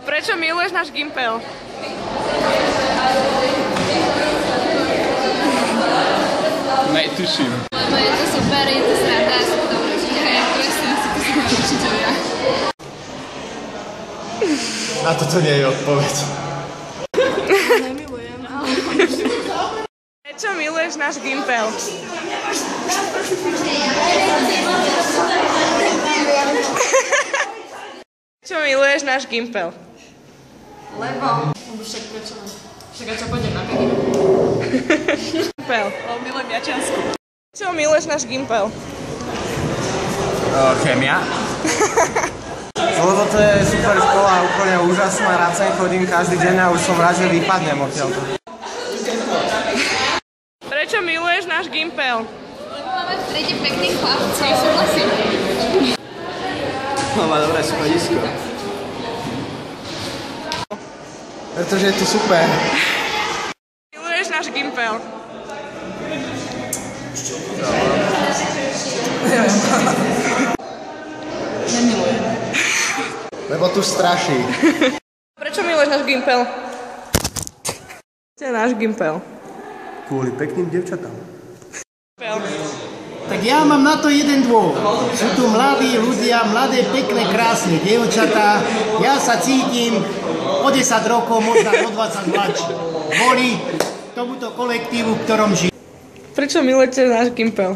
Prečo miluješ náš Gimpel? Netuším. Lebo je to super, je to sranda, sú to dobré ľudia, ja presne si to som učiteľia. Na toto nie je odpoveď. Nemilujem, ale... Prečo miluješ náš Gimpel? Prečo miluješ náš Gimpel? Lebo však prečo ne? Však aj čo pôjdem na Gimpel. Gimpel. Lebo milujem Jačiansku. Prečo miluješ náš Gimpel? Chémia. Lebo to je super škola, úplne úžasná, rád sem chodím každý deň a už som rád, že vypadnem odtiaľto. Prečo miluješ náš Gimpel? Lebo máme v triede pekných chlapcov, súhlasím. No, má dobré schodisko. Pretože je tu super. Miluješ náš Gimpel? Nemilujem. Lebo tu straší. Prečo miluješ náš Gimpel? Čo je náš Gimpel? Kvôli pekným devčatám. Gimpel. Tak ja mám na to jeden dôvod. Sú tu mladí ľudia, mladé, pekné, krásne dievčatá. Ja sa cítim o 10 rokov, možno o 20 mladší. Kvôli tomuto kolektívu, v ktorom žijem. Prečo milujete náš Gimpel?